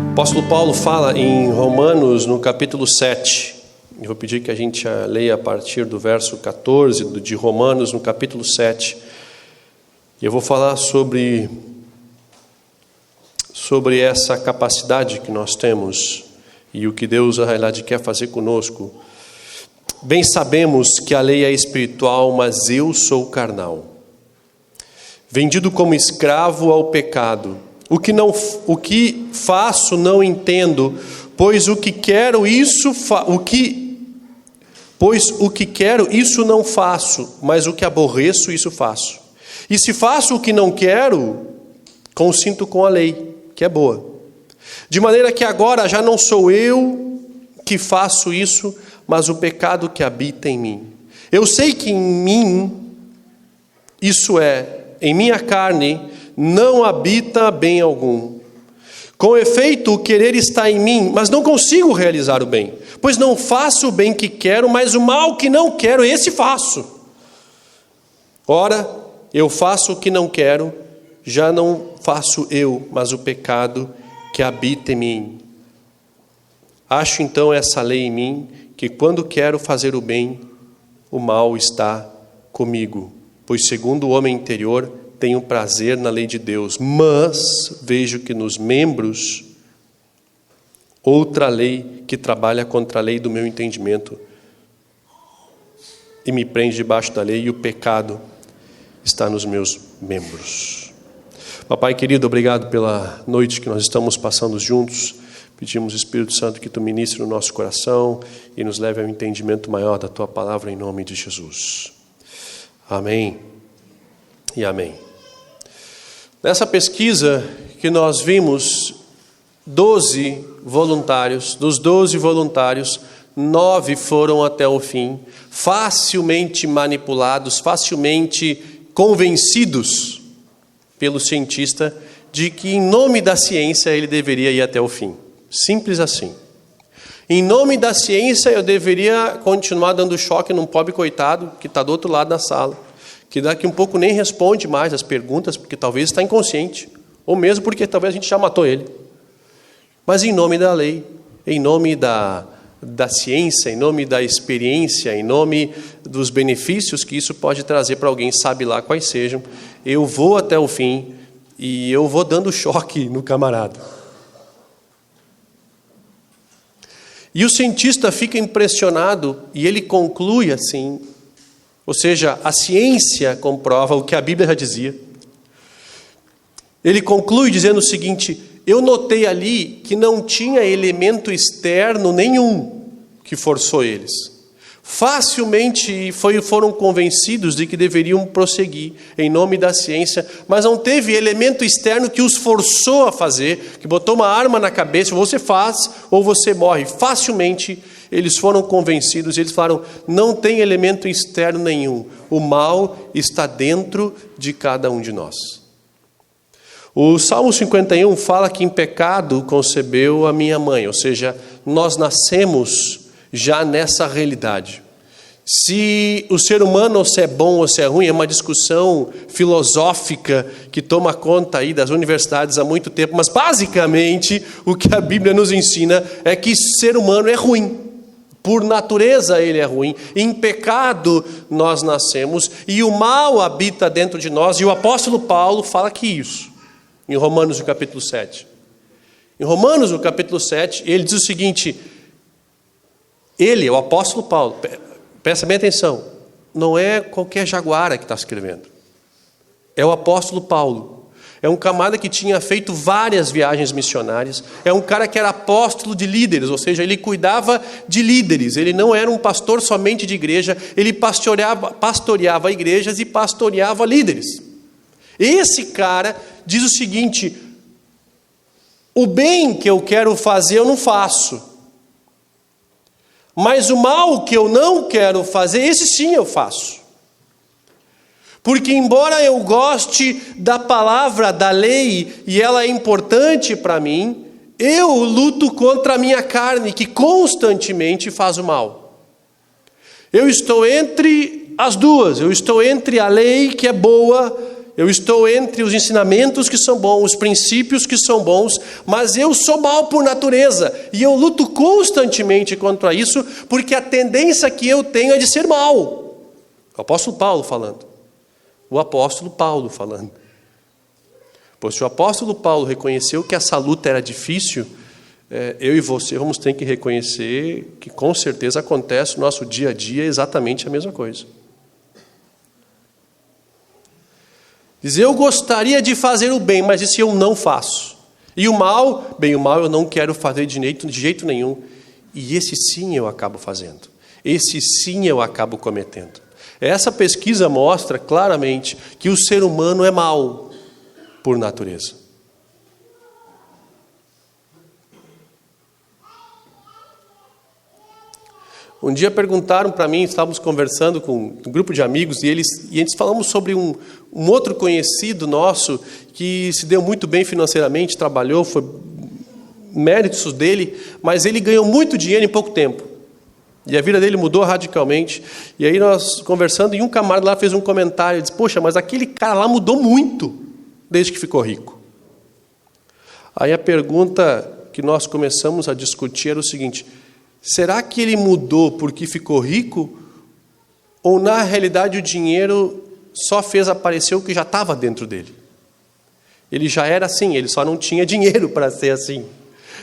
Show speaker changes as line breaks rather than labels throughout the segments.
O apóstolo Paulo fala em Romanos, no capítulo 7. Eu vou pedir que a gente leia a partir do verso 14 de Romanos, no capítulo 7. E eu vou falar sobre essa capacidade que nós temos e o que Deus, na realidade, quer fazer conosco. Bem sabemos que a lei é espiritual, mas eu sou carnal, vendido como escravo ao pecado. O que faço não entendo, pois o que quero isso não faço, mas o que aborreço isso faço. E se faço o que não quero, consinto com a lei, que é boa. De maneira que agora já não sou eu que faço isso, mas o pecado que habita em mim. Eu sei que em mim, isso é, em minha carne, não habita bem algum. Com efeito, o querer está em mim, mas não consigo realizar o bem. Pois não faço o bem que quero, mas o mal que não quero, esse faço. Ora, eu faço o que não quero, já não faço eu, mas o pecado que habita em mim. Acho então essa lei em mim, que quando quero fazer o bem, o mal está comigo. Pois segundo o homem interior, tenho prazer na lei de Deus, mas vejo que nos membros outra lei que trabalha contra a lei do meu entendimento e me prende debaixo da lei, e o pecado está nos meus membros. Papai querido, obrigado pela noite que nós estamos passando juntos. Pedimos, Espírito Santo, que Tu ministre no nosso coração e nos leve ao entendimento maior da Tua palavra, em nome de Jesus. Amém e amém. Nessa pesquisa que nós vimos, 12 voluntários, dos 12 voluntários, 9 foram até o fim, facilmente manipulados, facilmente convencidos pelo cientista de que em nome da ciência ele deveria ir até o fim. Simples assim. Em nome da ciência eu deveria continuar dando choque num pobre coitado que está do outro lado da sala, que daqui um pouco nem responde mais as perguntas, porque talvez está inconsciente, ou mesmo porque talvez a gente já matou ele. Mas em nome da lei, em nome da ciência, em nome da experiência, em nome dos benefícios que isso pode trazer para alguém, sabe lá quais sejam, eu vou até o fim e eu vou dando choque no camarada. E o cientista fica impressionado e ele conclui assim, ou seja, a ciência comprova o que a Bíblia já dizia. Ele conclui dizendo o seguinte: eu notei ali que não tinha elemento externo nenhum que forçou eles. Facilmente foram convencidos de que deveriam prosseguir em nome da ciência, mas não teve elemento externo que os forçou a fazer, que botou uma arma na cabeça, ou você faz ou você morre. Facilmente eles foram convencidos, eles falaram, não tem elemento externo nenhum, o mal está dentro de cada um de nós. O Salmo 51 fala que em pecado concebeu a minha mãe, ou seja, nós nascemos já nessa realidade. Se o ser humano, ou se é bom ou se é ruim, é uma discussão filosófica que toma conta aí das universidades há muito tempo, mas basicamente o que a Bíblia nos ensina é que ser humano é ruim. Por natureza ele é ruim, em pecado nós nascemos e o mal habita dentro de nós, e o apóstolo Paulo fala que isso, em Romanos no capítulo 7. Em Romanos no capítulo 7, ele diz o seguinte, ele, o apóstolo Paulo, presta bem atenção, não é qualquer jaguara que está escrevendo, é o apóstolo Paulo. É um camarada que tinha feito várias viagens missionárias. É um cara que era apóstolo de líderes, ou seja, ele cuidava de líderes. Ele não era um pastor somente de igreja, ele pastoreava igrejas e pastoreava líderes. Esse cara diz o seguinte, o bem que eu quero fazer eu não faço, mas o mal que eu não quero fazer, esse sim eu faço. Porque embora eu goste da palavra, da lei, e ela é importante para mim, eu luto contra a minha carne, que constantemente faz o mal. Eu estou entre as duas, eu estou entre a lei que é boa eu estou entre os ensinamentos que são bons, os princípios que são bons, mas eu sou mal por natureza, e eu luto constantemente contra isso, porque a tendência que eu tenho é de ser mal. O apóstolo Paulo falando. O apóstolo Paulo falando. Pois se o apóstolo Paulo reconheceu que essa luta era difícil, eu e você vamos ter que reconhecer que com certeza acontece no nosso dia a dia exatamente a mesma coisa. Diz, eu gostaria de fazer o bem, mas isso eu não faço. E o mal, bem, o mal eu não quero fazer de jeito nenhum. E esse sim eu acabo fazendo. Esse sim eu acabo cometendo. Essa pesquisa mostra claramente que o ser humano é mau por natureza. Um dia perguntaram para mim, estávamos conversando com um grupo de amigos, e eles falamos sobre um outro conhecido nosso que se deu muito bem financeiramente, trabalhou, foi méritos dele, mas ele ganhou muito dinheiro em pouco tempo. E a vida dele mudou radicalmente. E aí nós conversando, e um camarada lá fez um comentário, ele disse, poxa, mas aquele cara lá mudou muito desde que ficou rico. Aí a pergunta que nós começamos a discutir era o seguinte, será que ele mudou porque ficou rico? Ou na realidade o dinheiro só fez aparecer o que já estava dentro dele? Ele já era assim, ele só não tinha dinheiro para ser assim.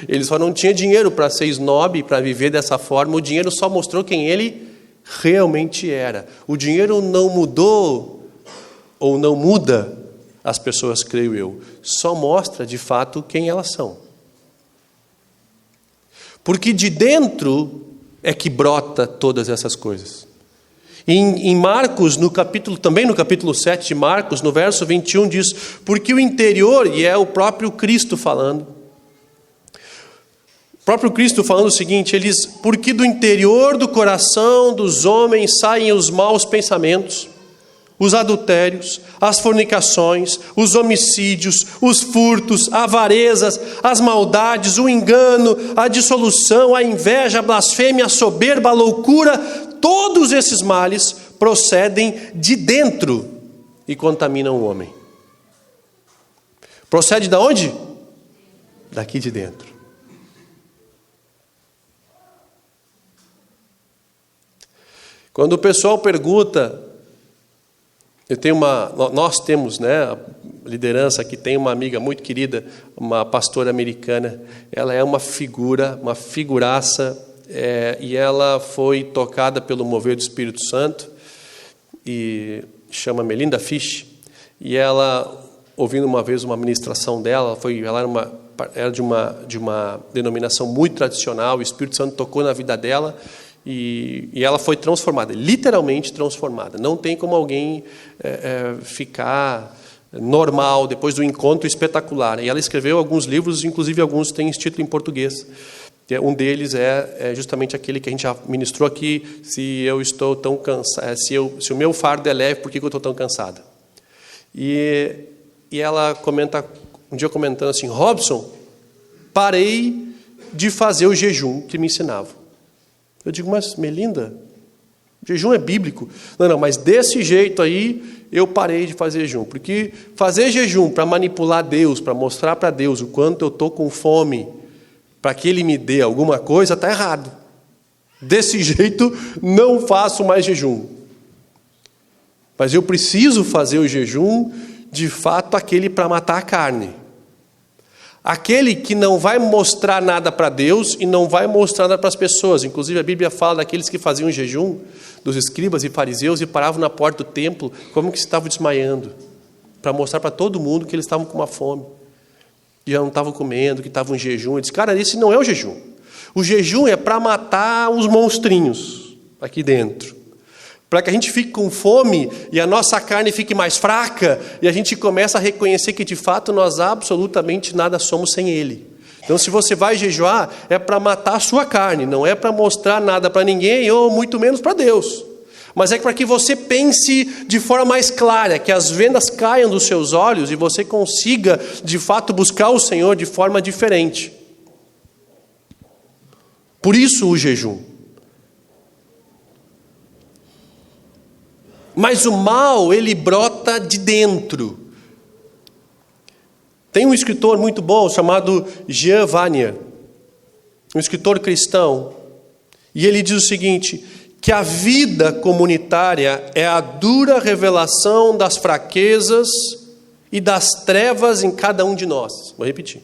Ele só não tinha dinheiro para ser snob, para viver dessa forma. O dinheiro só mostrou quem ele realmente era. O dinheiro não mudou ou não muda as pessoas, creio eu. Só mostra de fato quem elas são. Porque de dentro é que brota todas essas coisas. Em Marcos, também no capítulo 7 de Marcos, no verso 21, diz, porque o interior, e é o próprio Cristo falando, o seguinte, ele diz, porque do interior do coração dos homens saem os maus pensamentos, os adultérios, as fornicações, os homicídios, os furtos, avarezas, as maldades, o engano, a dissolução, a inveja, a blasfêmia, a soberba, a loucura, todos esses males procedem de dentro e contaminam o homem. Procede de onde? Daqui de dentro. Quando o pessoal pergunta, nós temos, a liderança aqui, tem uma amiga muito querida, uma pastora americana, ela é uma figuraça, e ela foi tocada pelo mover do Espírito Santo, e chama Melinda Fish, e ela, ouvindo uma vez uma ministração dela, era de uma denominação muito tradicional, o Espírito Santo tocou na vida dela, e ela foi transformada, literalmente transformada. Não tem como alguém ficar normal depois do encontro espetacular. E ela escreveu alguns livros, inclusive alguns têm esse título em português. Um deles é justamente aquele que a gente já ministrou aqui, se eu estou tão cansado, se o meu fardo é leve, por que eu estou tão cansada? E ela comenta, um dia comentando assim, Robson, parei de fazer o jejum que me ensinavam. Eu digo, mas Melinda, jejum é bíblico. Não, mas desse jeito aí eu parei de fazer jejum. Porque fazer jejum para manipular Deus, para mostrar para Deus o quanto eu estou com fome, para que Ele me dê alguma coisa, está errado. Desse jeito não faço mais jejum. Mas eu preciso fazer o jejum, de fato, aquele para matar a carne. Aquele que não vai mostrar nada para Deus e não vai mostrar nada para as pessoas. Inclusive a Bíblia fala daqueles que faziam jejum, dos escribas e fariseus, e paravam na porta do templo, como que estavam desmaiando, para mostrar para todo mundo que eles estavam com uma fome, que já não estavam comendo, que estavam em jejum. Ele disse, cara, esse não é o jejum. O jejum é para matar os monstrinhos aqui dentro. Para que a gente fique com fome e a nossa carne fique mais fraca e a gente começa a reconhecer que de fato nós absolutamente nada somos sem Ele. Então se você vai jejuar é para matar a sua carne, não é para mostrar nada para ninguém ou muito menos para Deus. Mas é para que você pense de forma mais clara, que as vendas caiam dos seus olhos e você consiga de fato buscar o Senhor de forma diferente. Por isso o jejum. Mas o mal, ele brota de dentro. Tem um escritor muito bom chamado Jean Vanier, um escritor cristão, e ele diz o seguinte, que a vida comunitária é a dura revelação das fraquezas e das trevas em cada um de nós. Vou repetir.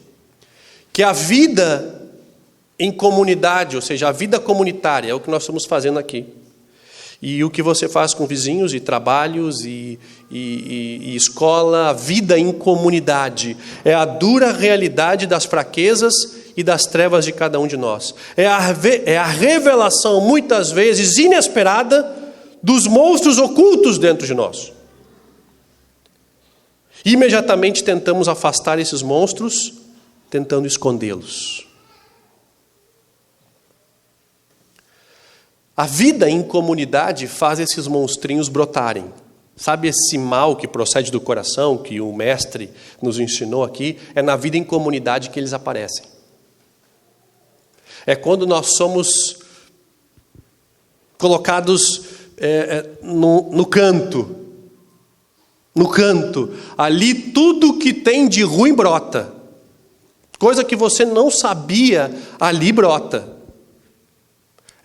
Que a vida em comunidade, ou seja, a vida comunitária, é o que nós estamos fazendo aqui. E o que você faz com vizinhos e trabalhos e escola, a vida em comunidade, é a dura realidade das fraquezas e das trevas de cada um de nós. É a revelação, muitas vezes inesperada, dos monstros ocultos dentro de nós. Imediatamente tentamos afastar esses monstros, tentando escondê-los. A vida em comunidade faz esses monstrinhos brotarem. Sabe esse mal que procede do coração, que o mestre nos ensinou aqui? É na vida em comunidade que eles aparecem. É quando nós somos colocados no canto. No canto. Ali tudo que tem de ruim brota. Coisa que você não sabia, ali brota.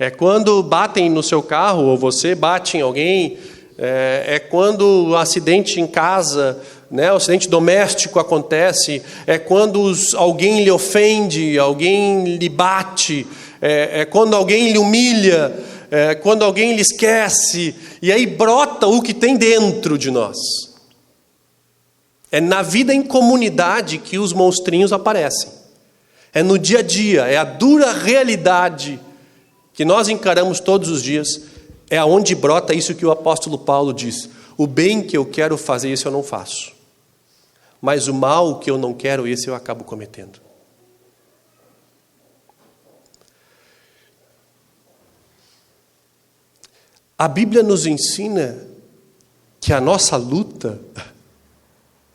É quando batem no seu carro, ou você bate em alguém. É quando o acidente em casa, né, o acidente doméstico acontece. É quando alguém lhe ofende, alguém lhe bate. É quando alguém lhe humilha. É quando alguém lhe esquece. E aí brota o que tem dentro de nós. É na vida em comunidade que os monstrinhos aparecem. É no dia a dia, é a dura realidade que nós encaramos todos os dias, é aonde brota isso que o apóstolo Paulo diz. O bem que eu quero fazer, isso eu não faço. Mas o mal que eu não quero, esse eu acabo cometendo. A Bíblia nos ensina que a nossa luta,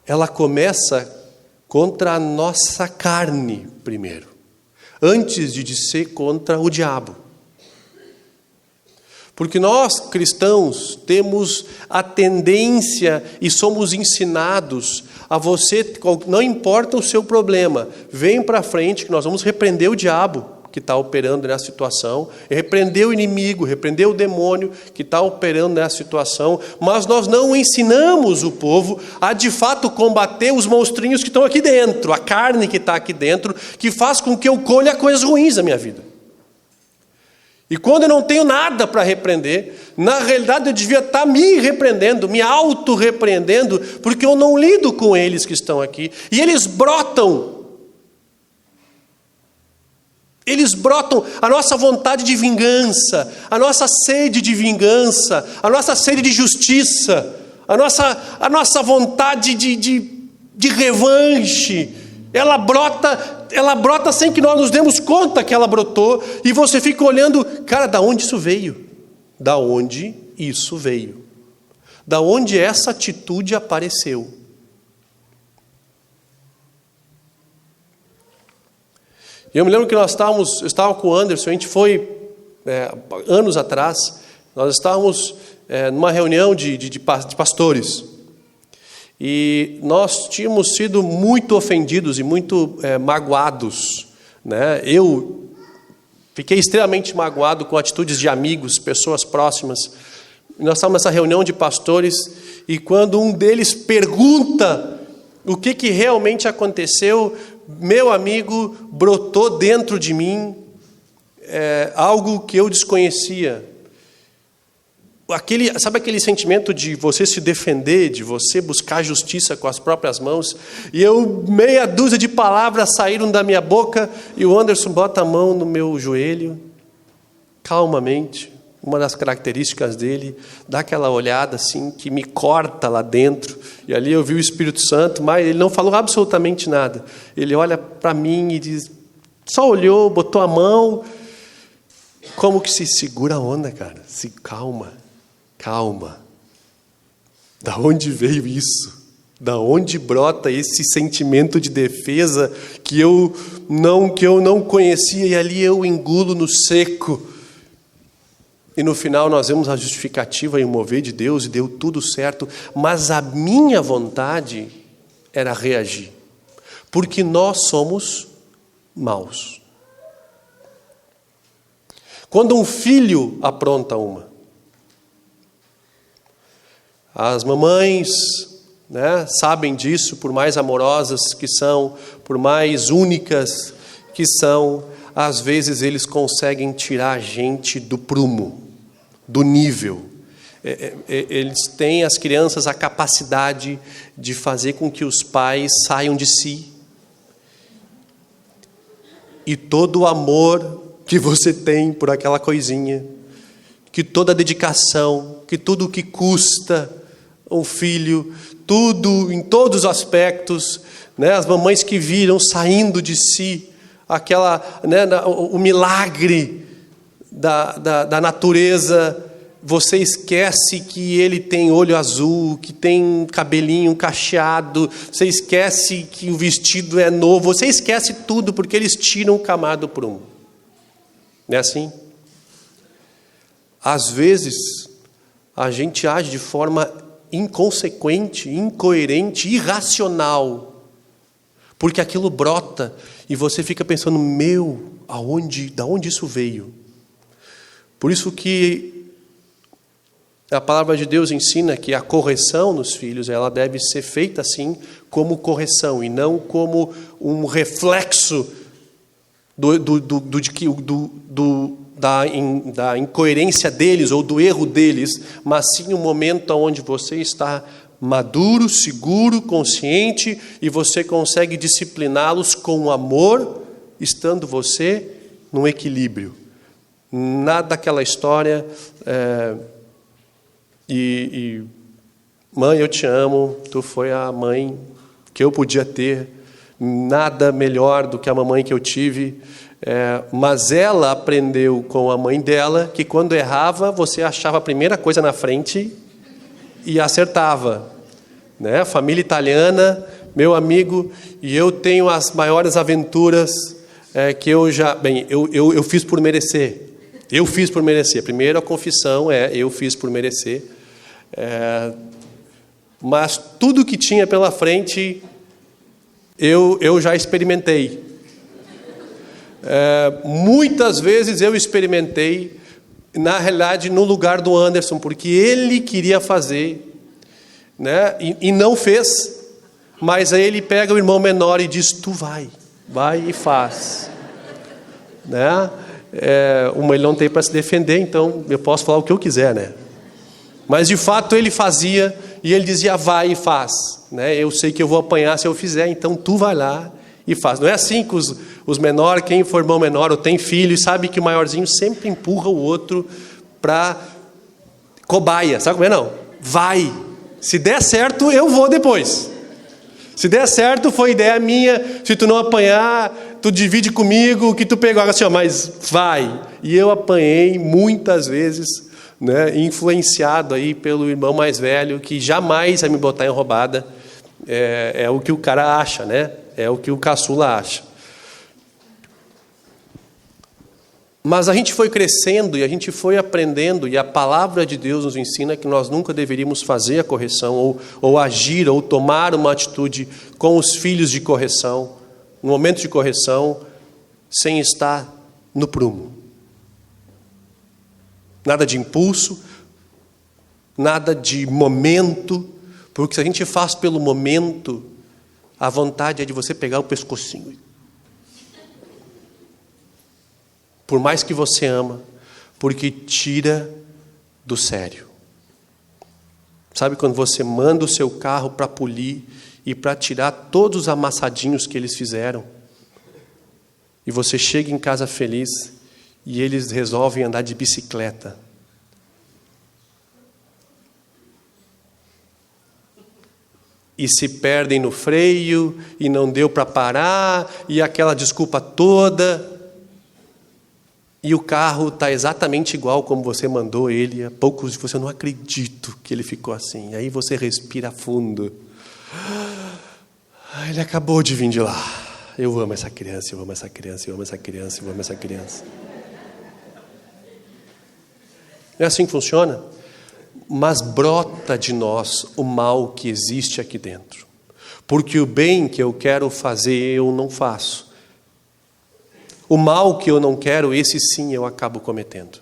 ela começa contra a nossa carne primeiro, antes de ser contra o diabo. Porque nós, cristãos, temos a tendência e somos ensinados a você, não importa o seu problema, vem para frente que nós vamos repreender o diabo que está operando nessa situação, repreender o inimigo, repreender o demônio que está operando nessa situação, mas nós não ensinamos o povo a de fato combater os monstrinhos que estão aqui dentro, a carne que está aqui dentro, que faz com que eu colha coisas ruins na minha vida. E quando eu não tenho nada para repreender, na realidade eu devia estar me repreendendo, me auto-repreendendo, porque eu não lido com eles que estão aqui. E eles brotam. Eles brotam a nossa vontade de vingança, a nossa sede de vingança, a nossa sede de justiça, a nossa vontade de revanche. Ela brota sem que nós nos demos conta que ela brotou, e você fica olhando, cara, da onde isso veio? Da onde isso veio? Da onde essa atitude apareceu? Eu me lembro que eu estava com o Anderson, a gente foi, anos atrás, nós estávamos numa reunião de pastores. E nós tínhamos sido muito ofendidos e muito magoados, né? Eu fiquei extremamente magoado com atitudes de amigos, pessoas próximas. Nós estávamos nessa reunião de pastores, e quando um deles pergunta o que realmente aconteceu, meu amigo, brotou dentro de mim algo que eu desconhecia. Sabe aquele sentimento de você se defender, de você buscar justiça com as próprias mãos? E meia dúzia de palavras saíram da minha boca, e o Anderson bota a mão no meu joelho, calmamente, uma das características dele, dá aquela olhada assim, que me corta lá dentro, e ali eu vi o Espírito Santo, mas ele não falou absolutamente nada. Ele olha para mim e diz, só olhou, botou a mão, como que se segura a onda, cara, se calma. Calma. Da onde veio isso? Da onde brota esse sentimento de defesa que eu não conhecia, e ali eu engulo no seco? E no final nós vemos a justificativa e o mover de Deus, e deu tudo certo, mas a minha vontade era reagir, porque nós somos maus. Quando um filho apronta uma, as mamães, né, sabem disso, por mais amorosas que são, por mais únicas que são, às vezes eles conseguem tirar a gente do prumo, do nível. Eles têm, as crianças, a capacidade de fazer com que os pais saiam de si. E todo o amor que você tem por aquela coisinha, que toda a dedicação, que tudo o que custa um filho, tudo, em todos os aspectos, né, as mamães que viram saindo de si, aquela, né, o milagre da natureza, você esquece que ele tem olho azul, que tem cabelinho cacheado, você esquece que o vestido é novo, você esquece tudo porque eles tiram o camar do prumo. Não é assim? Às vezes, a gente age de forma inconsequente, incoerente, irracional, porque aquilo brota e você fica pensando, da onde isso veio? Por isso que a palavra de Deus ensina que a correção nos filhos, ela deve ser feita assim, como correção, e não como um reflexo da incoerência deles ou do erro deles, mas sim um momento onde você está maduro, seguro, consciente, e você consegue discipliná-los com amor, estando você num equilíbrio. Nada daquela história, mãe, eu te amo, tu foi a mãe que eu podia ter, nada melhor do que a mamãe que eu tive, mas ela aprendeu com a mãe dela que quando errava, você achava a primeira coisa na frente e acertava, né? Família italiana, meu amigo, e eu tenho as maiores aventuras que eu fiz por merecer. Eu fiz por merecer. Primeiro a confissão eu fiz por merecer. Mas tudo que tinha pela frente, eu já experimentei. Muitas vezes eu experimentei, na realidade, no lugar do Anderson, porque ele queria fazer, né? E não fez, mas aí ele pega o irmão menor e diz, tu vai e faz, né? Ele não tem para se defender, então eu posso falar o que eu quiser, né? Mas de fato ele fazia, e ele dizia, vai e faz, né? Eu sei que eu vou apanhar se eu fizer, então tu vai lá e faz. Não é assim que os menores, quem for irmão menor ou tem filho, sabe que o maiorzinho sempre empurra o outro para cobaia, sabe como é? Não, vai, se der certo eu vou depois, se der certo foi ideia minha, se tu não apanhar, tu divide comigo o que tu pegou, assim, mas vai. E eu apanhei muitas vezes, né, influenciado aí pelo irmão mais velho, que jamais vai me botar em roubada. É o que o cara acha, né? É o que o caçula acha. Mas a gente foi crescendo e a gente foi aprendendo, e a palavra de Deus nos ensina que nós nunca deveríamos fazer a correção, ou agir, ou tomar uma atitude com os filhos de correção, no momento de correção, sem estar no prumo. Nada de impulso, nada de momento, porque se a gente faz pelo momento, a vontade é de você pegar o pescocinho. Por mais que você ama, porque tira do sério. Sabe quando você manda o seu carro para polir e para tirar todos os amassadinhos que eles fizeram? E você chega em casa feliz e eles resolvem andar de bicicleta. E se perdem no freio, e não deu para parar, e aquela desculpa toda. E o carro está exatamente igual como você mandou ele. Há poucos, você não acredito que ele ficou assim. Aí você respira fundo. Ele acabou de vir de lá. Eu amo essa criança, eu amo essa criança, eu amo essa criança, eu amo essa criança. É assim que funciona? Mas brota de nós o mal que existe aqui dentro. Porque o bem que eu quero fazer, eu não faço. O mal que eu não quero, esse sim eu acabo cometendo.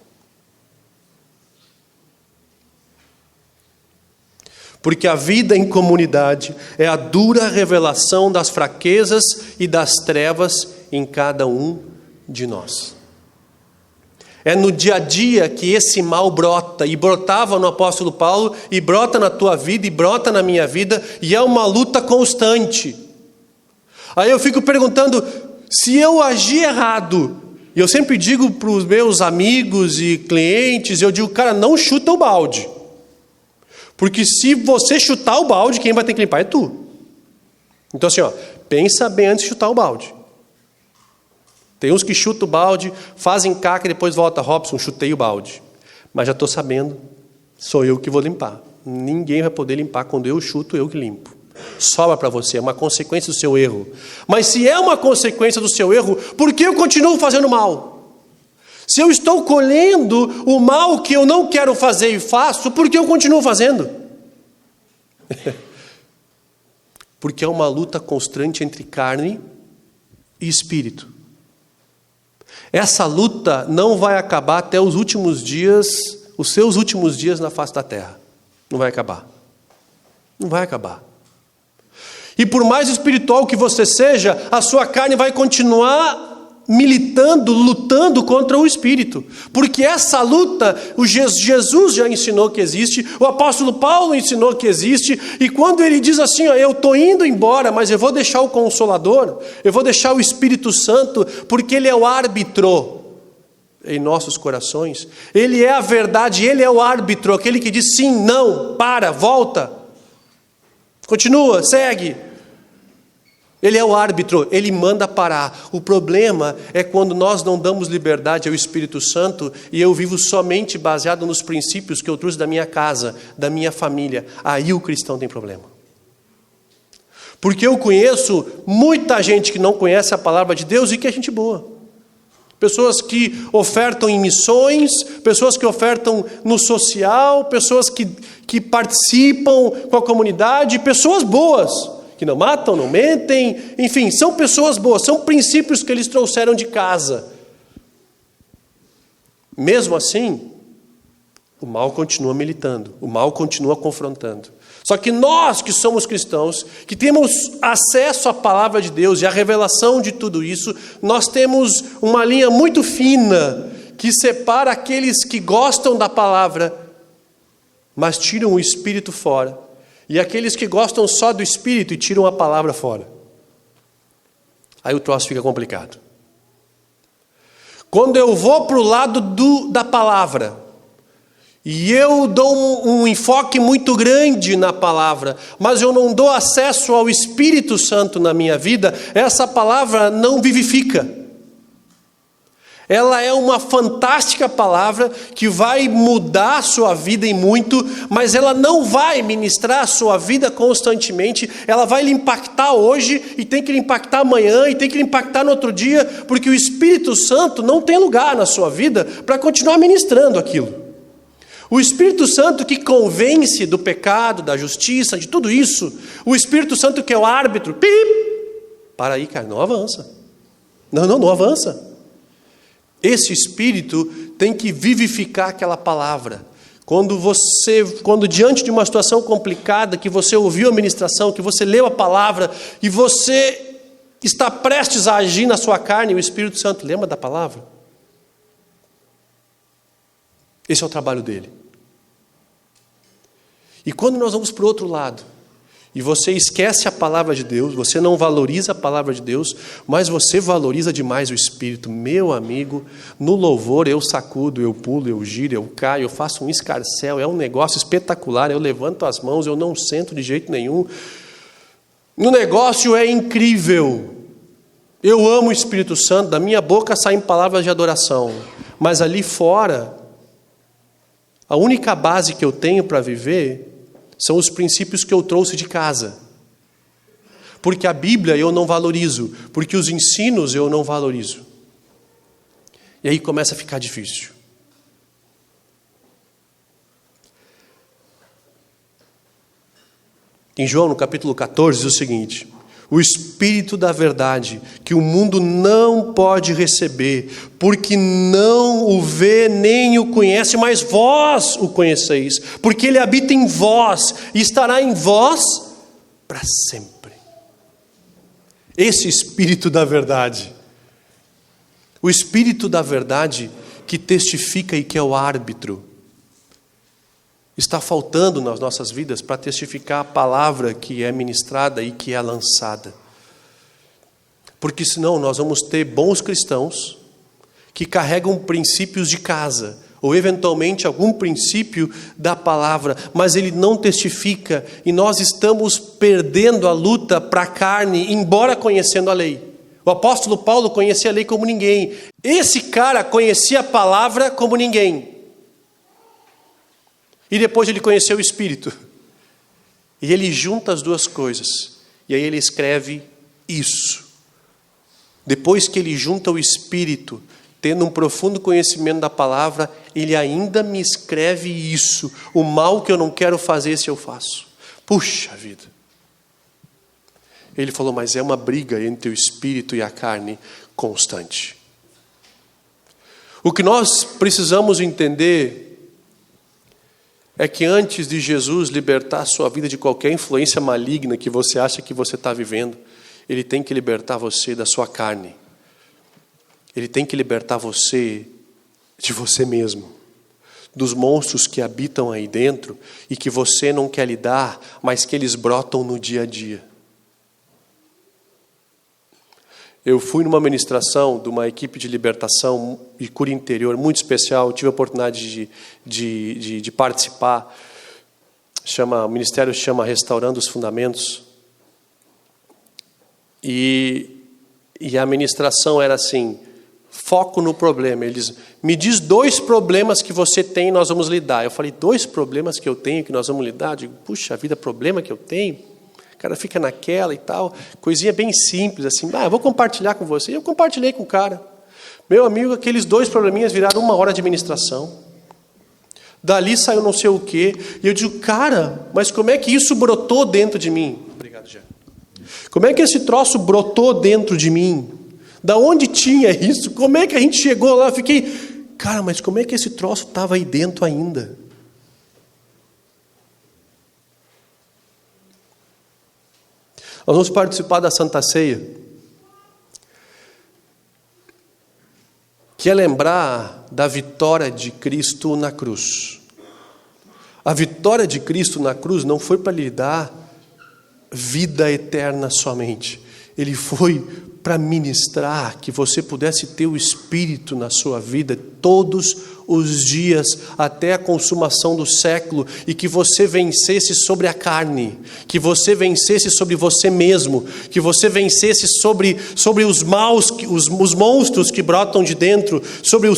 Porque a vida em comunidade é a dura revelação das fraquezas e das trevas em cada um de nós. É no dia a dia que esse mal brota, e brotava no apóstolo Paulo, e brota na tua vida, e brota na minha vida, e é uma luta constante. Aí eu fico perguntando, se eu agir errado, e eu sempre digo para os meus amigos e clientes, eu digo, cara, não chuta o balde. Porque se você chutar o balde, quem vai ter que limpar é tu. Então assim, pensa bem antes de chutar o balde. Tem uns que chutam o balde, fazem caca e depois volta, Robson, chutei o balde. Mas já estou sabendo, sou eu que vou limpar. Ninguém vai poder limpar quando eu chuto, eu que limpo. Sobra para você, é uma consequência do seu erro. Mas se é uma consequência do seu erro, por que eu continuo fazendo mal? Se eu estou colhendo o mal que eu não quero fazer e faço, por que eu continuo fazendo? Porque é uma luta constante entre carne e espírito. Essa luta não vai acabar até os últimos dias, os seus últimos dias na face da terra. Não vai acabar. Não vai acabar. E por mais espiritual que você seja, a sua carne vai continuar militando, lutando contra o Espírito. Porque essa luta, Jesus já ensinou que existe, o apóstolo Paulo ensinou que existe, e quando ele diz assim, eu estou indo embora, mas eu vou deixar o Consolador, eu vou deixar o Espírito Santo, porque ele é o árbitro em nossos corações. Ele é a verdade, ele é o árbitro, aquele que diz sim, não, para, volta, continua, segue. Ele é o árbitro, ele manda parar. O problema é quando nós não damos liberdade ao Espírito Santo e eu vivo somente baseado nos princípios que eu trouxe da minha casa, da minha família. Aí o cristão tem problema. Porque eu conheço muita gente que não conhece a palavra de Deus e que é gente boa. Pessoas que ofertam em missões, pessoas que ofertam no social, pessoas que participam com a comunidade, pessoas boas. Que não matam, não mentem, enfim, são pessoas boas, são princípios que eles trouxeram de casa. Mesmo assim, o mal continua militando, o mal continua confrontando. Só que nós que somos cristãos, que temos acesso à palavra de Deus e à revelação de tudo isso, nós temos uma linha muito fina que separa aqueles que gostam da palavra, mas tiram o Espírito fora. E aqueles que gostam só do Espírito e tiram a palavra fora. Aí o troço fica complicado. Quando eu vou para o lado da palavra, e eu dou um enfoque muito grande na palavra, mas eu não dou acesso ao Espírito Santo na minha vida, essa palavra não vivifica. Ela é uma fantástica palavra que vai mudar a sua vida em muito, mas ela não vai ministrar a sua vida constantemente. Ela vai lhe impactar hoje e tem que lhe impactar amanhã e tem que lhe impactar no outro dia, porque o Espírito Santo não tem lugar na sua vida para continuar ministrando aquilo. O Espírito Santo que convence do pecado, da justiça, de tudo isso, o Espírito Santo que é o árbitro, para aí, cara, não avança. Não avança. Esse Espírito tem que vivificar aquela palavra. Quando diante de uma situação complicada, que você ouviu a ministração, que você leu a palavra, e você está prestes a agir na sua carne, o Espírito Santo lembra da palavra? Esse é o trabalho dele. E quando nós vamos para o outro lado, e você esquece a palavra de Deus, você não valoriza a palavra de Deus, mas você valoriza demais o Espírito. Meu amigo, no louvor eu sacudo, eu pulo, eu giro, eu caio, eu faço um escarcéu, é um negócio espetacular, eu levanto as mãos, eu não sento de jeito nenhum. No negócio é incrível. Eu amo o Espírito Santo, da minha boca saem palavras de adoração, mas ali fora, a única base que eu tenho para viver são os princípios que eu trouxe de casa. Porque a Bíblia eu não valorizo, porque os ensinos eu não valorizo. E aí começa a ficar difícil. Em João, no capítulo 14, diz o seguinte: o Espírito da verdade, que o mundo não pode receber, porque não o vê nem o conhece, mas vós o conheceis, porque ele habita em vós e estará em vós para sempre. Esse Espírito da verdade, o Espírito da verdade que testifica e que é o árbitro, está faltando nas nossas vidas para testificar a palavra que é ministrada e que é lançada. Porque senão nós vamos ter bons cristãos que carregam princípios de casa, ou eventualmente algum princípio da palavra, mas ele não testifica, e nós estamos perdendo a luta para a carne, embora conhecendo a lei. O apóstolo Paulo conhecia a lei como ninguém. Esse cara conhecia a palavra como ninguém. E depois ele conheceu o Espírito. E ele junta as duas coisas. E aí ele escreve isso. Depois que ele junta o Espírito, tendo um profundo conhecimento da palavra, ele ainda me escreve isso. O mal que eu não quero fazer, se eu faço. Puxa vida. Ele falou, mas é uma briga entre o Espírito e a carne constante. O que nós precisamos entender é que antes de Jesus libertar a sua vida de qualquer influência maligna que você acha que você está vivendo, Ele tem que libertar você da sua carne. Ele tem que libertar você de você mesmo, dos monstros que habitam aí dentro e que você não quer lidar, mas que eles brotam no dia a dia. Eu fui numa ministração de uma equipe de libertação e cura interior muito especial, tive a oportunidade de participar. O ministério chama Restaurando os Fundamentos. E a ministração era assim, foco no problema. Eles, me diz 2 problemas que você tem e nós vamos lidar. Eu falei, 2 problemas que eu tenho que nós vamos lidar? Eu digo, puxa vida, problema que eu tenho? O cara fica naquela e tal, coisinha bem simples, assim, eu vou compartilhar com você. Eu compartilhei com o cara. Meu amigo, aqueles 2 probleminhas viraram 1 hora de ministração. Dali saiu não sei o quê. E eu digo, cara, mas como é que isso brotou dentro de mim? Obrigado, Jean. Como é que esse troço brotou dentro de mim? Da onde tinha isso? Como é que a gente chegou lá? Eu fiquei, cara, mas como é que esse troço estava aí dentro ainda? Nós vamos participar da Santa Ceia, que é lembrar da vitória de Cristo na cruz. A vitória de Cristo na cruz não foi para lhe dar vida eterna somente. Ele foi para ministrar que você pudesse ter o Espírito na sua vida todos os dias até a consumação do século, e que você vencesse sobre a carne, que você vencesse sobre você mesmo, que você vencesse sobre os maus, os monstros que brotam de dentro, sobre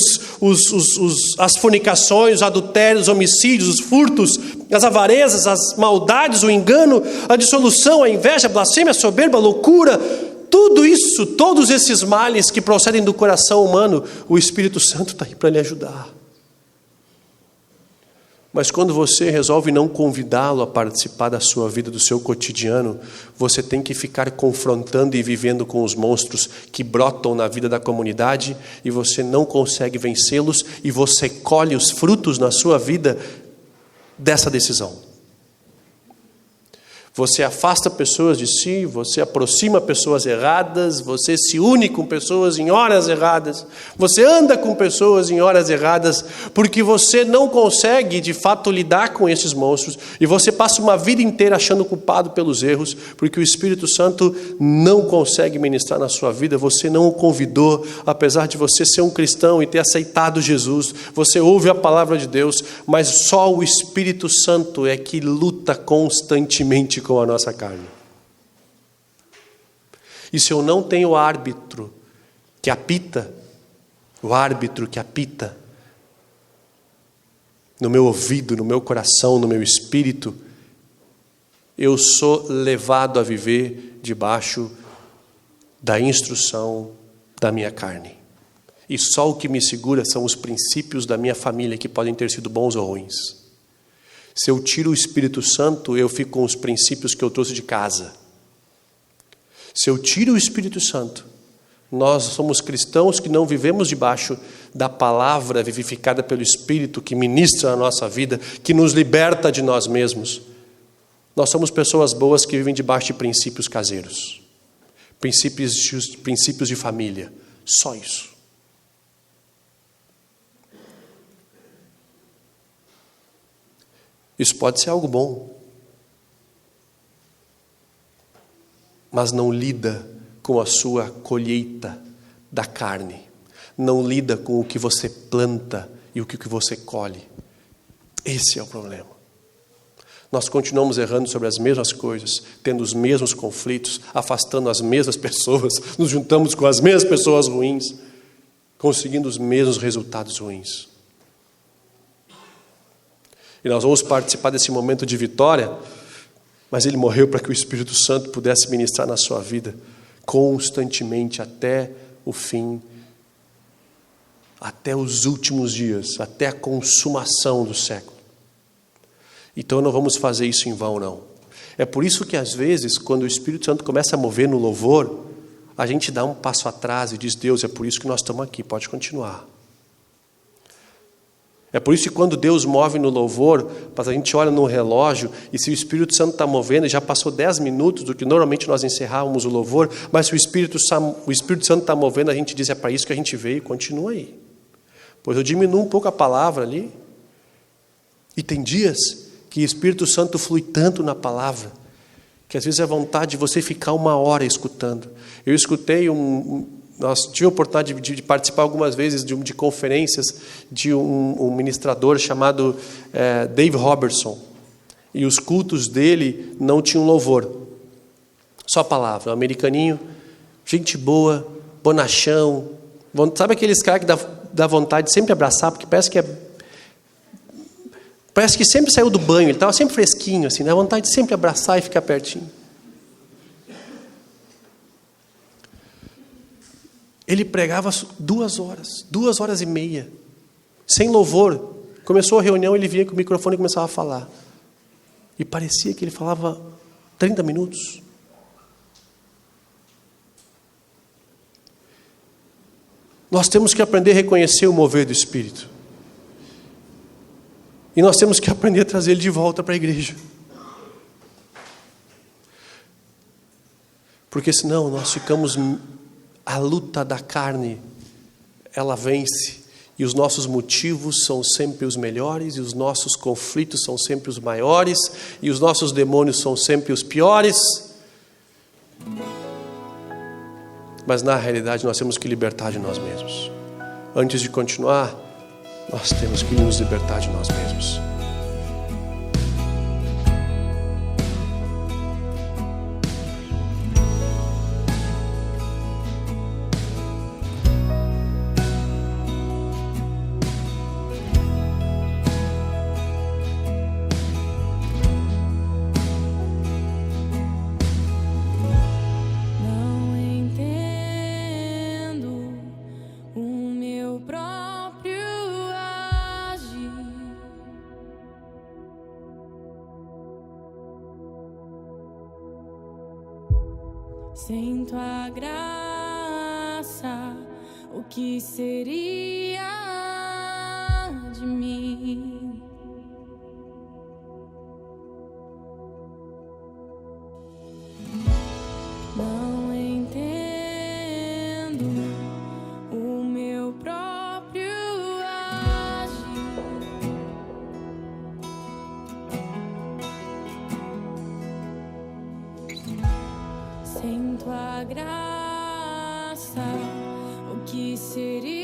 as fornicações, os adultérios, os homicídios, os furtos, as avarezas, as maldades, o engano, a dissolução, a inveja, a blasfêmia, a soberba, a loucura. Tudo isso, todos esses males que procedem do coração humano, o Espírito Santo está aí para lhe ajudar. Mas quando você resolve não convidá-lo a participar da sua vida, do seu cotidiano, você tem que ficar confrontando e vivendo com os monstros que brotam na vida da comunidade, e você não consegue vencê-los, e você colhe os frutos na sua vida dessa decisão. Você afasta pessoas de si, você aproxima pessoas erradas, você se une com pessoas em horas erradas, você anda com pessoas em horas erradas, porque você não consegue de fato lidar com esses monstros, e você passa uma vida inteira achando culpado pelos erros, porque o Espírito Santo não consegue ministrar na sua vida, você não o convidou, apesar de você ser um cristão e ter aceitado Jesus, você ouve a palavra de Deus, mas só o Espírito Santo é que luta constantemente com a nossa carne. E se eu não tenho o árbitro que apita no meu ouvido, no meu coração, no meu espírito, eu sou levado a viver debaixo da instrução da minha carne. E só o que me segura são os princípios da minha família, que podem ter sido bons ou ruins. Se eu tiro o Espírito Santo, eu fico com os princípios que eu trouxe de casa. Se eu tiro o Espírito Santo, nós somos cristãos que não vivemos debaixo da palavra vivificada pelo Espírito que ministra a nossa vida, que nos liberta de nós mesmos. Nós somos pessoas boas que vivem debaixo de princípios caseiros, princípios de família. Só isso. Isso pode ser algo bom, mas não lida com a sua colheita da carne. Não lida com o que você planta e o que você colhe. Esse é o problema. Nós continuamos errando sobre as mesmas coisas, tendo os mesmos conflitos, afastando as mesmas pessoas, nos juntamos com as mesmas pessoas ruins, conseguindo os mesmos resultados ruins. E nós vamos participar desse momento de vitória, mas ele morreu para que o Espírito Santo pudesse ministrar na sua vida constantemente até o fim, até os últimos dias, até a consumação do século. Então não vamos fazer isso em vão, não. É por isso que às vezes, quando o Espírito Santo começa a mover no louvor, a gente dá um passo atrás e diz: Deus, é por isso que nós estamos aqui, pode continuar. É por isso que quando Deus move no louvor, a gente olha no relógio, e se o Espírito Santo está movendo, já passou 10 minutos do que normalmente nós encerrávamos o louvor, mas se o Espírito Santo está movendo, a gente diz: é para isso que a gente veio, continua aí. Pois eu diminuo um pouco a palavra ali. E tem dias que o Espírito Santo flui tanto na palavra, que às vezes é vontade de você ficar 1 hora escutando. Eu escutei nós tivemos a oportunidade de participar algumas vezes de conferências de um ministrador chamado Dave Robertson. E os cultos dele não tinham louvor. Só palavra. Um americaninho, gente boa, bonachão. Sabe aqueles caras que dá vontade de sempre abraçar, porque parece que sempre saiu do banho, ele estava sempre fresquinho, assim, dá vontade de sempre abraçar e ficar pertinho. Ele pregava 2 horas, 2h30, sem louvor. Começou a reunião, ele vinha com o microfone e começava a falar. E parecia que ele falava 30 minutos. Nós temos que aprender a reconhecer o mover do Espírito. E nós temos que aprender a trazer ele de volta para a igreja. Porque senão nós ficamos... A luta da carne, ela vence. E os nossos motivos são sempre os melhores, e os nossos conflitos são sempre os maiores, e os nossos demônios são sempre os piores. Mas na realidade nós temos que libertar de nós mesmos. Antes de continuar, nós temos que nos libertar de nós mesmos.
Sem tua graça, o que seria de mim? Não entendo o meu próprio agir. Sem tua graça, o que seria